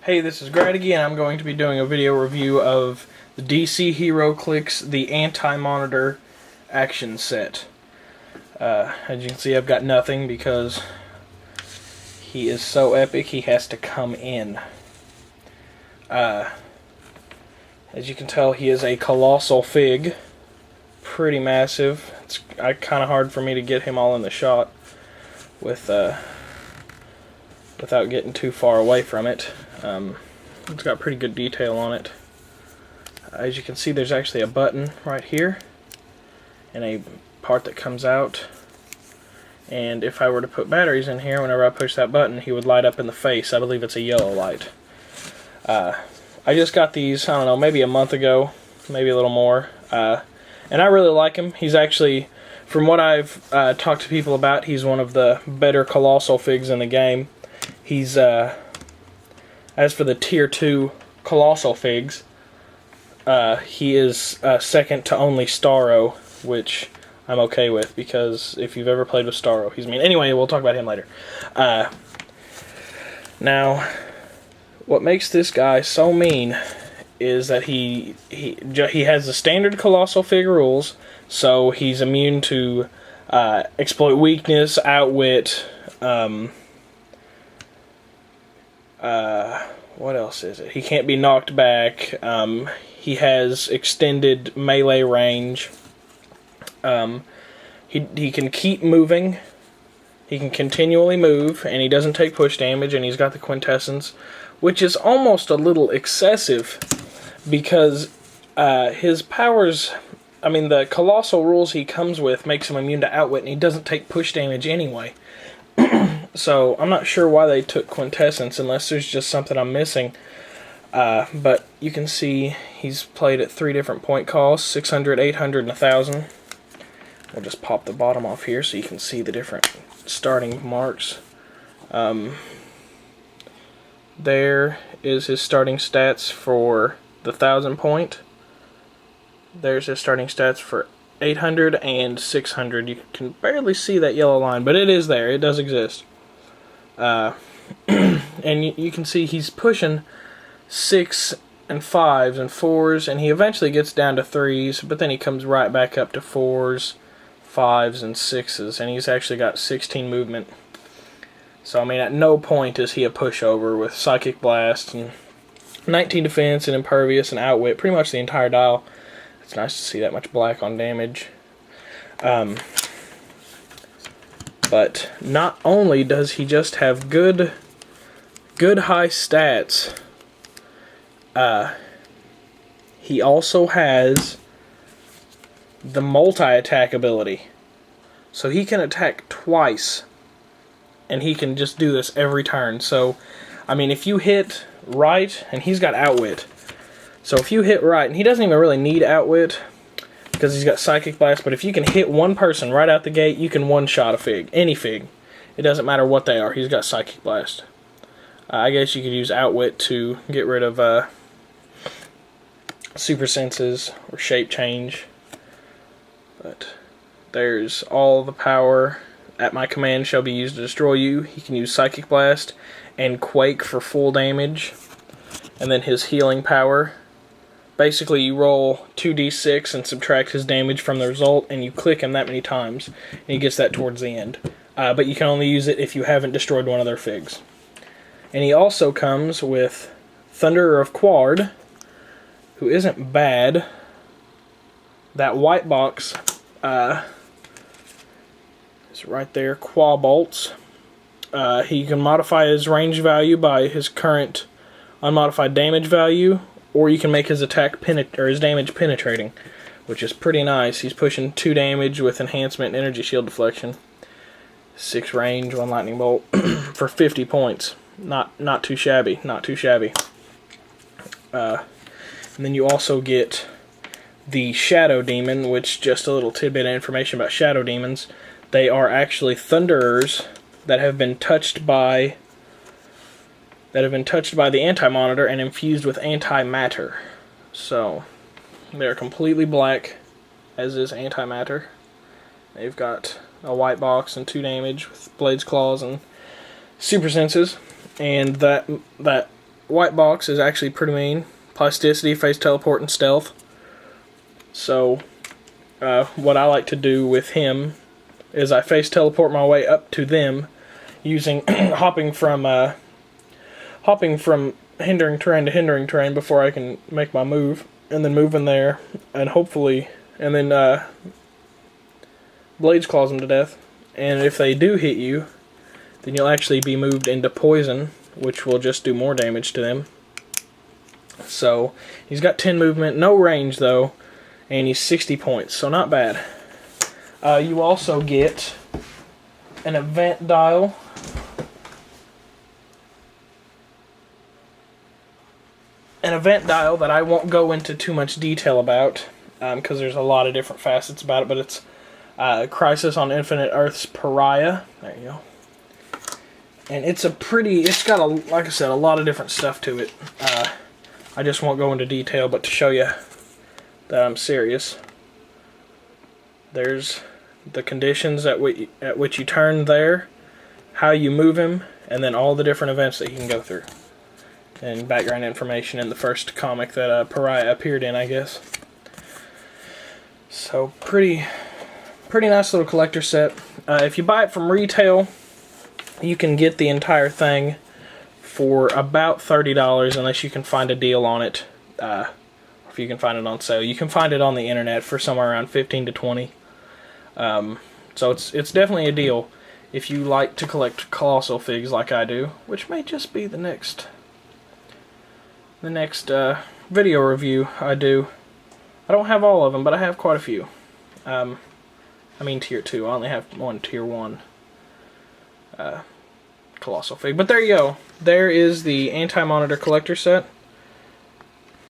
Hey, this is Grady, and I'm going to be doing a video review of the DC Heroclix, the Antimonitor action set. As you can see, I've got nothing because he is so epic he has to come in. As you can tell, he is a colossal fig. Pretty massive. It's kind of hard for me to get him all in the shot with without getting too far away from it. It's got pretty good detail on it. As you can see, there's actually a button right here and a part that comes out, and if I were to put batteries in here, whenever I push that button, he would light up in the face. I believe it's a yellow light. I just got these, I don't know, maybe a month ago, maybe a little more, and I really like him. He's actually, from what I've talked to people about, he's one of the better colossal figs in the game. He's, as for the tier 2 colossal figs, he is second to only Starro, which I'm okay with, because if you've ever played with Starro, he's mean. Anyway, we'll talk about him later. Now, what makes this guy so mean is that he has the standard colossal fig rules, so he's immune to exploit weakness, outwit, what else is it? He can't be knocked back. He has extended melee range. He can keep moving. He can continually move, and he doesn't take push damage, and he's got the quintessence, which is almost a little excessive, because his powers, I mean, the colossal rules he comes with makes him immune to outwit, and he doesn't take push damage anyway. So I'm not sure why they took quintessence, unless there's just something I'm missing. But you can see he's played at 3 different point costs, 600, 800, and 1000. We'll just pop the bottom off here so you can see the different starting marks. There is his starting stats for the 1000 point. There's his starting stats for 800 and 600. You can barely see that yellow line, but it is there. It does exist. And you can see he's pushing 6 and 5s and 4s, and he eventually gets down to 3s, but then he comes right back up to 4s, 5s, and 6s, and he's actually got 16 movement. So, I mean, at no point is he a pushover with Psychic Blast and 19 defense and Impervious and Outwit, pretty much the entire dial. It's nice to see that much black on damage. But not only does he just have good high stats, he also has the multi-attack ability. So he can attack twice, and he can just do this every turn. So, I mean, if you hit right, and he's got Outwit, so if you hit right, and he doesn't even really need Outwit, because he's got Psychic Blast, but if you can hit one person right out the gate, you can one-shot a fig. Any fig. It doesn't matter what they are. He's got Psychic Blast. I guess you could use Outwit to get rid of Super Senses or Shape Change. But there's all the power. At my command shall be used to destroy you. He can use Psychic Blast and Quake for full damage. And then his healing power. Basically, you roll 2d6 and subtract his damage from the result, and you click him that many times, and he gets that towards the end. But you can only use it if you haven't destroyed one of their figs. And he also comes with Thunderer of Quard, who isn't bad. That white box is right there, Qua Bolts. He can modify his range value by his current unmodified damage value, or you can make his attack his damage penetrating, which is pretty nice. He's pushing 2 damage with enhancement and energy shield deflection, 6 range, 1 lightning bolt for 50 points. Not too shabby. Not too shabby. And then you also get the Shadow Demon, which, just a little tidbit of information about Shadow Demons. They are actually Thunderers that have been touched by the Antimonitor and infused with antimatter. So, they're completely black, as is antimatter. They've got a white box and 2 damage with Blade's Claws and Super Senses, and that white box is actually pretty mean. Plasticity, phase teleport, and stealth. So, what I like to do with him is I phase teleport my way up to them using hopping from hindering terrain to hindering terrain before I can make my move, and then move in there, and hopefully, and then Blades claws them to death. And if they do hit you, then you'll actually be moved into poison, which will just do more damage to them. So, he's got 10 movement, no range though, and he's 60 points, so not bad. You also get an event dial. An event dial that I won't go into too much detail about, because there's a lot of different facets about it, but it's Crisis on Infinite Earth's Pariah. There you go. And it's got, like I said, a lot of different stuff to it. I just won't go into detail, but to show you that I'm serious, there's the conditions at which you turn there, how you move him, and then all the different events that he can go through. And background information in the first comic that Pariah appeared in, I guess. So, pretty nice little collector set. If you buy it from retail, you can get the entire thing for about $30 unless you can find a deal on it. If you can find it on sale. You can find it on the internet for somewhere around 15 to 20. So it's definitely a deal if you like to collect Colossal figs like I do, which may just be the next video review I do. I don't have all of them, but I have quite a few. I mean tier 2. I only have one tier 1 Colossal fig. But there you go. There is the Antimonitor collector set.